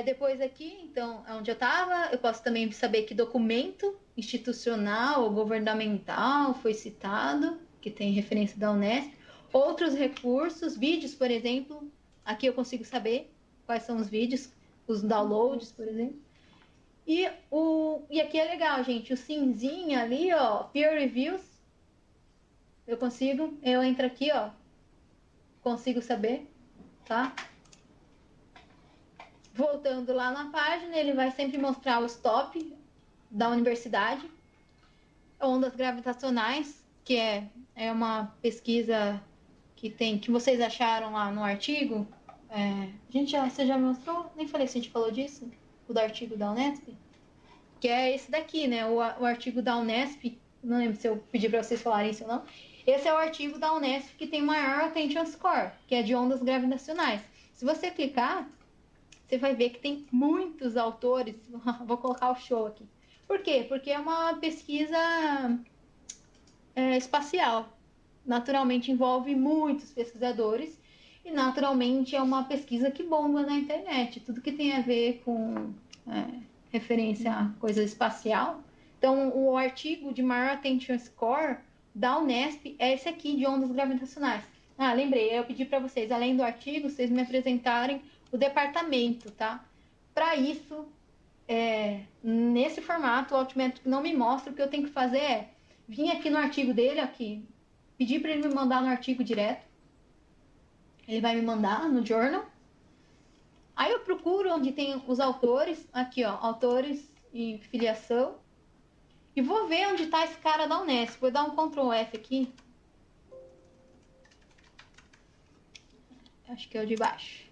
Depois aqui, então, onde eu estava, eu posso também saber que documento institucional ou governamental foi citado, que tem referência da Unesp. Outros recursos, vídeos, por exemplo. Aqui eu consigo saber quais são os vídeos, os downloads, por exemplo. E aqui é legal, gente, o cinzinha ali, ó, peer reviews. Eu entro aqui, ó, consigo saber, tá? Voltando lá na página, ele vai sempre mostrar os top da universidade. Ondas gravitacionais, que é uma pesquisa que vocês acharam lá no artigo. Você já me mostrou? Nem falei se a gente falou disso. O do artigo da Unesp. Que é esse daqui, né? O artigo da Unesp. Não lembro se eu pedi para vocês falarem isso ou não. Esse é o artigo da Unesp que tem maior attention score, que é de ondas gravitacionais. Se você clicar, você vai ver que tem muitos autores. Vou colocar o show aqui. Por quê? Porque é uma pesquisa espacial. Naturalmente envolve muitos pesquisadores e naturalmente é uma pesquisa que bomba na internet. Tudo que tem a ver com referência a coisa espacial. Então, o artigo de maior attention score da Unesp é esse aqui, de ondas gravitacionais. Ah, lembrei, eu pedi para vocês, além do artigo, vocês me apresentarem o departamento, tá? Para isso, nesse formato, o Altmetric não me mostra. O que eu tenho que fazer é vir aqui no artigo dele, aqui, pedir para ele me mandar no artigo direto. Ele vai me mandar no journal. Aí eu procuro onde tem os autores, aqui ó, autores e filiação. E vou ver onde está esse cara da Unesp. Vou dar um Ctrl F aqui. Acho que é o de baixo.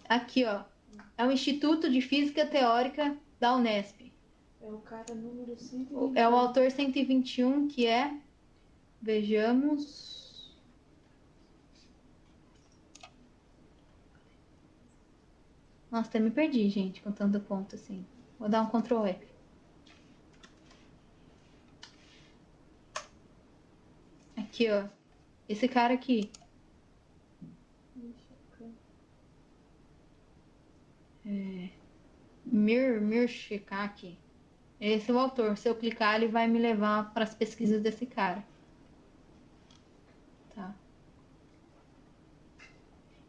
Aqui ó, é o Instituto de Física Teórica da Unesp. É o cara número 121. É o autor 121 que é... Vejamos... Nossa, até me perdi, gente, com tanto ponto assim. Vou dar um Ctrl F. Aqui, ó. Esse cara aqui. Mir Shikaki. Esse é o autor. Se eu clicar, ele vai me levar para as pesquisas desse cara. Tá.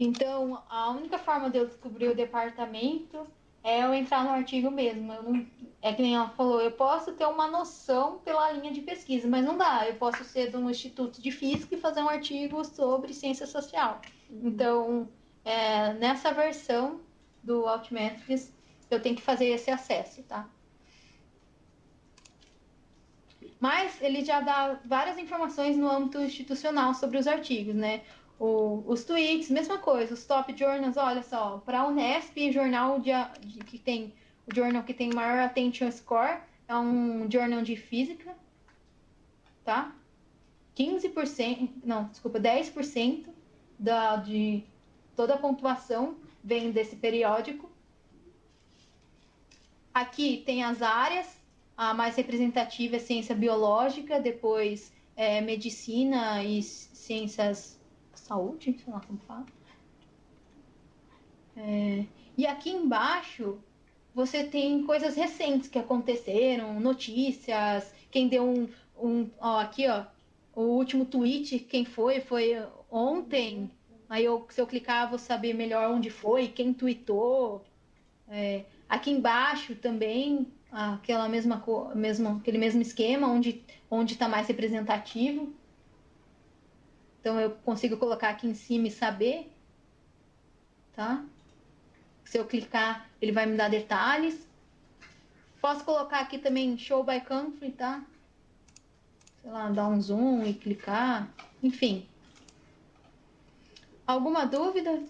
Então, a única forma de eu descobrir o departamento é eu entrar no artigo mesmo. Eu não, é que nem ela falou, eu posso ter uma noção pela linha de pesquisa, mas não dá. Eu posso ser de um instituto de física e fazer um artigo sobre ciência social. Então, nessa versão do Altmetrics, eu tenho que fazer esse acesso, tá? Mas ele já dá várias informações no âmbito institucional sobre os artigos, né? Os tweets, mesma coisa, os top journals, olha só, para a Unesp, que tem o jornal que tem maior attention score é um jornal de física, tá? 10% de toda a pontuação vem desse periódico. Aqui tem as áreas, a mais representativa é ciência biológica, depois medicina e ciências saúde, sei lá como fala. E aqui embaixo você tem coisas recentes que aconteceram, notícias, quem deu aqui, ó, o último tweet, quem foi ontem. Aí se eu clicar, eu vou saber melhor onde foi, quem tweetou. Aqui embaixo também, aquele mesmo esquema, onde está mais representativo. Então, eu consigo colocar aqui em cima e saber, tá? Se eu clicar, ele vai me dar detalhes. Posso colocar aqui também Show by Country, tá? Sei lá, dar um zoom e clicar. Enfim. Alguma dúvida?